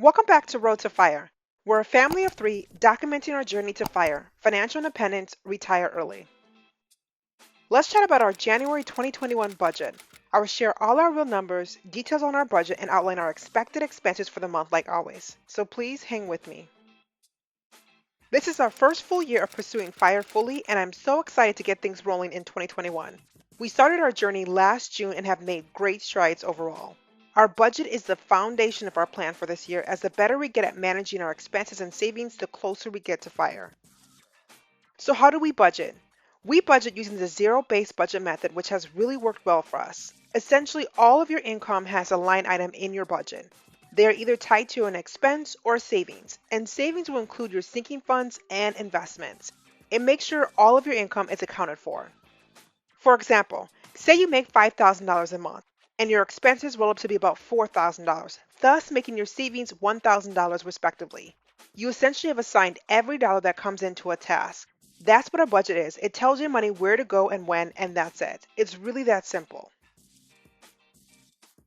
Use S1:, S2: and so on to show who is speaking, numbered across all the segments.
S1: Welcome back to Road to Fire. We're a family of three documenting our journey to fire, financial independence, retire early. Let's chat about our January 2021 budget. I will share all our real numbers, details on our budget, and outline our expected expenses for the month like always. So please hang with me. This is our first full year of pursuing fire fully, and I'm so excited to get things rolling in 2021. We started our journey last June and have made great strides overall. Our budget is the foundation of our plan for this year, as the better we get at managing our expenses and savings, the closer we get to fire. So how do we budget? We budget using the zero-based budget method, which has really worked well for us. Essentially, all of your income has a line item in your budget. They are either tied to an expense or savings, and savings will include your sinking funds and investments. It makes sure all of your income is accounted for. For example, say you make $5,000 a month and your expenses roll up to be about $4,000, thus making your savings $1,000 respectively. You essentially have assigned every dollar that comes into a task. That's what a budget is. It tells your money where to go and when, and that's it. It's really that simple.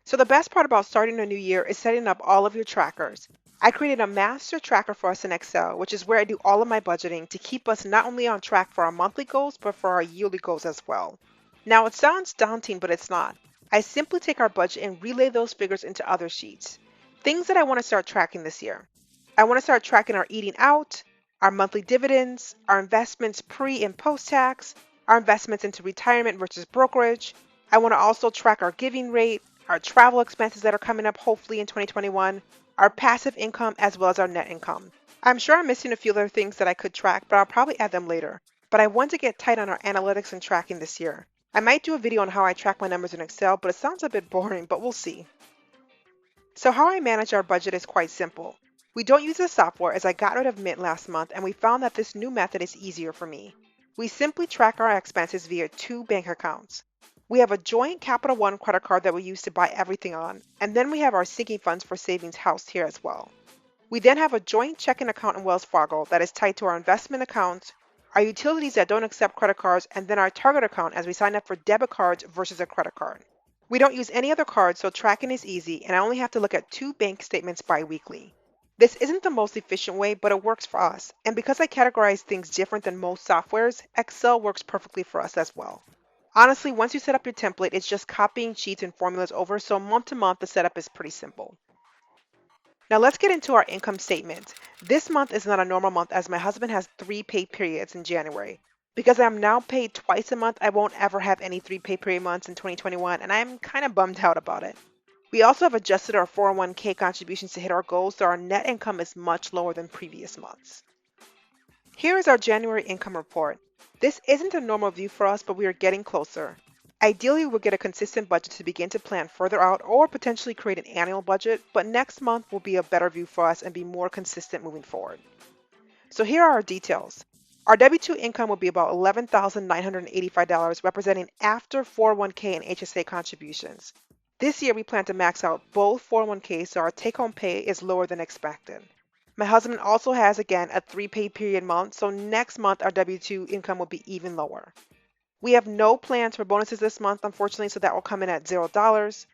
S1: So the best part about starting a new year is setting up all of your trackers. I created a master tracker for us in Excel, which is where I do all of my budgeting to keep us not only on track for our monthly goals, but for our yearly goals as well. Now it sounds daunting, but it's not. I simply take our budget and relay those figures into other sheets. Things that I want to start tracking this year. I want to start tracking our eating out, our monthly dividends, our investments pre and post tax, our investments into retirement versus brokerage. I want to also track our giving rate, our travel expenses that are coming up hopefully in 2021, our passive income as well as our net income. I'm sure I'm missing a few other things that I could track, but I'll probably add them later. But I want to get tight on our analytics and tracking this year. I might do a video on how I track my numbers in Excel, but it sounds a bit boring, but we'll see. So how I manage our budget is quite simple. We don't use the software as I got rid of Mint last month, and we found that this new method is easier for me. We simply track our expenses via two bank accounts. We have a joint Capital One credit card that we use to buy everything on, and then we have our sinking funds for savings housed here as well. We then have a joint checking account in Wells Fargo that is tied to our investment accounts, our utilities that don't accept credit cards, and then our Target account as we sign up for debit cards versus a credit card. We don't use any other cards, so tracking is easy, and I only have to look at two bank statements bi-weekly. This isn't the most efficient way, but it works for us, and because I categorize things different than most softwares, Excel works perfectly for us as well. Honestly, once you set up your template, it's just copying sheets and formulas over, so month to month the setup is pretty simple. Now let's get into our income statement. This month is not a normal month as my husband has 3 pay periods in January. Because I'm now paid twice a month, I won't ever have any 3 pay period months in 2021, and I'm kind of bummed out about it. We also have adjusted our 401k contributions to hit our goals, so our net income is much lower than previous months. Here is our January income report. This isn't a normal view for us, but we are getting closer. Ideally, we'll get a consistent budget to begin to plan further out or potentially create an annual budget, but next month will be a better view for us and be more consistent moving forward. So here are our details. Our W-2 income will be about $11,985, representing after 401k and HSA contributions. This year, we plan to max out both 401ks, so our take-home pay is lower than expected. My husband also has, again, a 3 pay period month, so next month our W-2 income will be even lower. We have no plans for bonuses this month, unfortunately, so that will come in at $0.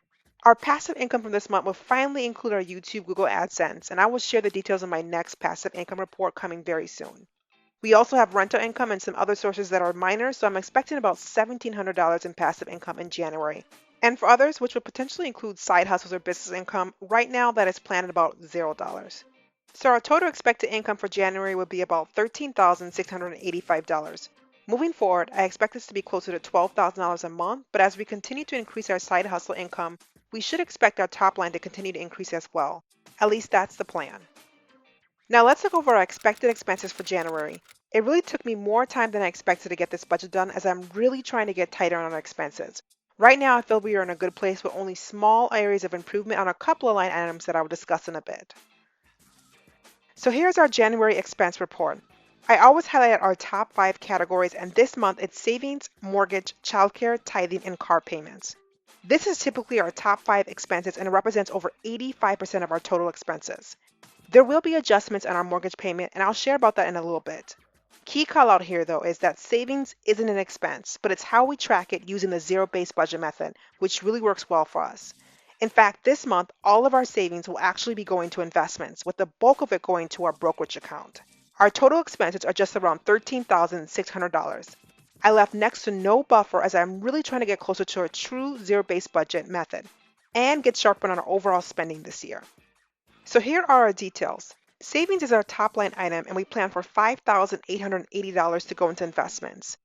S1: Our passive income from this month will finally include our YouTube Google AdSense, and I will share the details in my next passive income report coming very soon. We also have rental income and some other sources that are minor, so I'm expecting about $1,700 in passive income in January. And for others, which would potentially include side hustles or business income, right now that is planned at about $0. So our total expected income for January would be about $13,685. Moving forward, I expect this to be closer to $12,000 a month, but as we continue to increase our side hustle income, we should expect our top line to continue to increase as well. At least that's the plan. Now let's look over our expected expenses for January. It really took me more time than I expected to get this budget done as I'm really trying to get tighter on our expenses. Right now, I feel we are in a good place with only small areas of improvement on a couple of line items that I will discuss in a bit. So here's our January expense report. I always highlight our top 5 categories, and this month it's savings, mortgage, childcare, tithing, and car payments. This is typically our top 5 expenses and it represents over 85% of our total expenses. There will be adjustments on our mortgage payment, and I'll share about that in a little bit. Key call out here though is that savings isn't an expense, but it's how we track it using the zero-based budget method, which really works well for us. In fact, this month, all of our savings will actually be going to investments, with the bulk of it going to our brokerage account. Our total expenses are just around $13,600. I left next to no buffer as I'm really trying to get closer to a true zero-based budget method and get sharper on our overall spending this year. So here are our details. Savings is our top line item, and we plan for $5,880 to go into investments.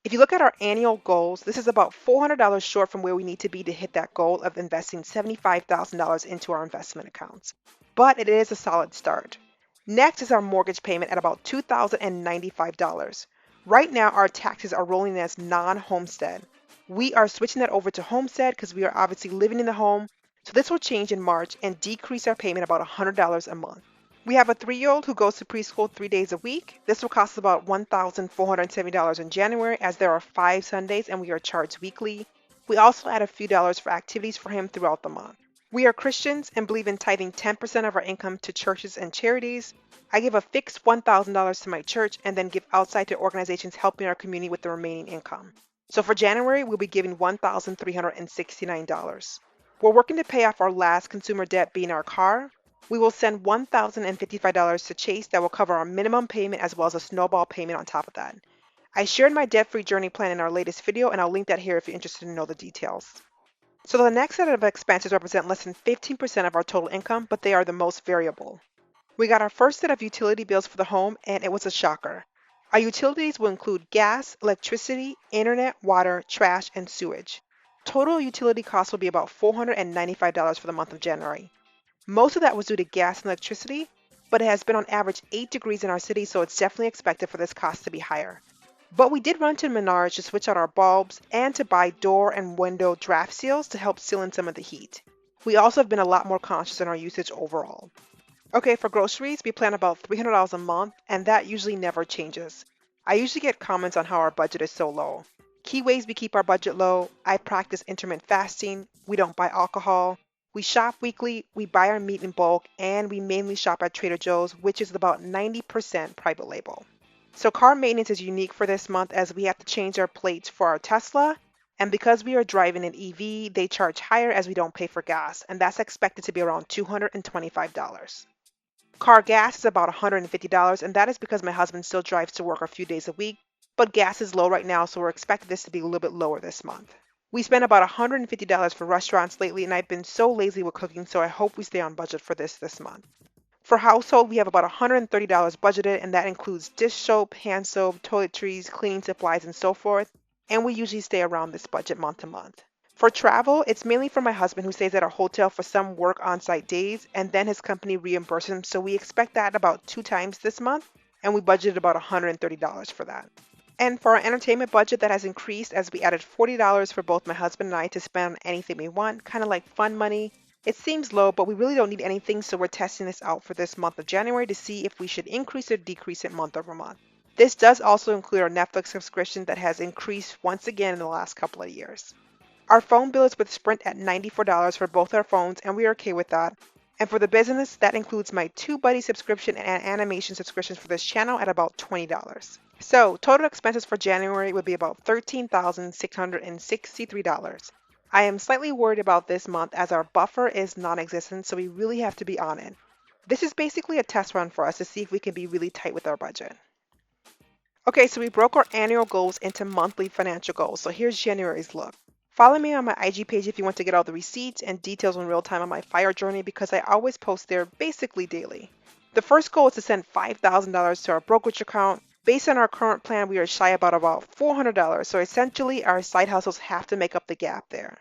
S1: If you look at our annual goals, this is about $400 short from where we need to be to hit that goal of investing $75,000 into our investment accounts. But it is a solid start. Next is our mortgage payment at about $2,095. Right now, our taxes are rolling as non-homestead. We are switching that over to homestead because we are obviously living in the home. So this will change in March and decrease our payment about $100 a month. We have a 3-year-old who goes to preschool 3 days a week. This will cost about $1,470 in January as there are 5 Sundays and we are charged weekly. We also add a few dollars for activities for him throughout the month. We are Christians and believe in tithing 10% of our income to churches and charities. I give a fixed $1,000 to my church and then give outside to organizations helping our community with the remaining income. So for January, we'll be giving $1,369. We're working to pay off our last consumer debt, being our car. We will send $1,055 to Chase that will cover our minimum payment as well as a snowball payment on top of that. I shared my debt-free journey plan in our latest video, and I'll link that here if you're interested to know the details. So the next set of expenses represent less than 15% of our total income, but they are the most variable. We got our first set of utility bills for the home, and it was a shocker. Our utilities will include gas, electricity, internet, water, trash, and sewage. Total utility costs will be about $495 for the month of January. Most of that was due to gas and electricity, but it has been on average 8 degrees in our city, so it's definitely expected for this cost to be higher. But we did run to Menards to switch out our bulbs and to buy door and window draft seals to help seal in some of the heat. We also have been a lot more conscious in our usage overall. Okay, for groceries, we plan about $300 a month, and that usually never changes. I usually get comments on how our budget is so low. Key ways we keep our budget low: I practice intermittent fasting, we don't buy alcohol, we shop weekly, we buy our meat in bulk, and we mainly shop at Trader Joe's, which is about 90% private label. So car maintenance is unique for this month as we have to change our plates for our Tesla, and because we are driving an EV, they charge higher as we don't pay for gas, and that's expected to be around $225. Car gas is about $150, and that is because my husband still drives to work a few days a week, but gas is low right now, so we're expecting this to be a little bit lower this month. We spent about $150 for restaurants lately, and I've been so lazy with cooking, so I hope we stay on budget for this month. For household, we have about $130 budgeted, and that includes dish soap, hand soap, toiletries, cleaning supplies, and so forth, and we usually stay around this budget month to month. For travel, it's mainly for my husband who stays at a hotel for some work on-site days, and then his company reimburses him, so we expect that about 2 times this month, and we budgeted about $130 for that. And for our entertainment budget, that has increased as we added $40 for both my husband and I to spend on anything we want, kind of like fun money. It seems low, but we really don't need anything, so we're testing this out for this month of January to see if we should increase or decrease it month over month. This does also include our Netflix subscription that has increased once again in the last couple of years. Our phone bill is with Sprint at $94 for both our phones, and we are okay with that. And for the business, that includes my TubeBuddy subscription and animation subscriptions for this channel at about $20. So total expenses for January would be about $13,663. I am slightly worried about this month as our buffer is non-existent, so we really have to be on it. This is basically a test run for us to see if we can be really tight with our budget. Okay, so we broke our annual goals into monthly financial goals. So here's January's look. Follow me on my IG page if you want to get all the receipts and details in real time on my FIRE journey because I always post there basically daily. The first goal is to send $5,000 to our brokerage account. Based on our current plan, we are shy about $400, so essentially our side hustles have to make up the gap there.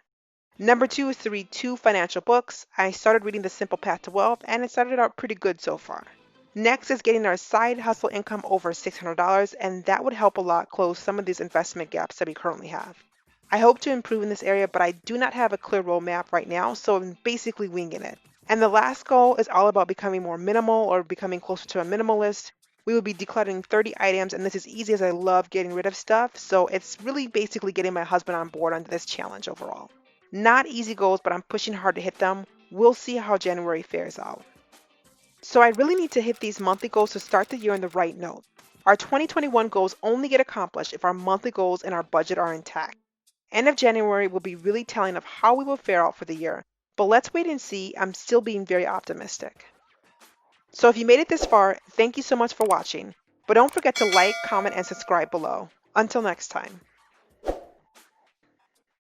S1: Number 2 is to read 2 financial books. I started reading The Simple Path to Wealth, and it started out pretty good so far. Next is getting our side hustle income over $600, and that would help a lot close some of these investment gaps that we currently have. I hope to improve in this area, but I do not have a clear roadmap right now, so I'm basically winging it. And the last goal is all about becoming more minimal or becoming closer to a minimalist. We will be decluttering 30 items, and this is easy as I love getting rid of stuff, so it's really basically getting my husband on board on this challenge overall. Not easy goals, but I'm pushing hard to hit them. We'll see how January fares out. So I really need to hit these monthly goals to start the year on the right note. Our 2021 goals only get accomplished if our monthly goals and our budget are intact. End of January will be really telling of how we will fare out for the year. But let's wait and see. I'm still being very optimistic. So if you made it this far, thank you so much for watching. But don't forget to like, comment, and subscribe below. Until next time.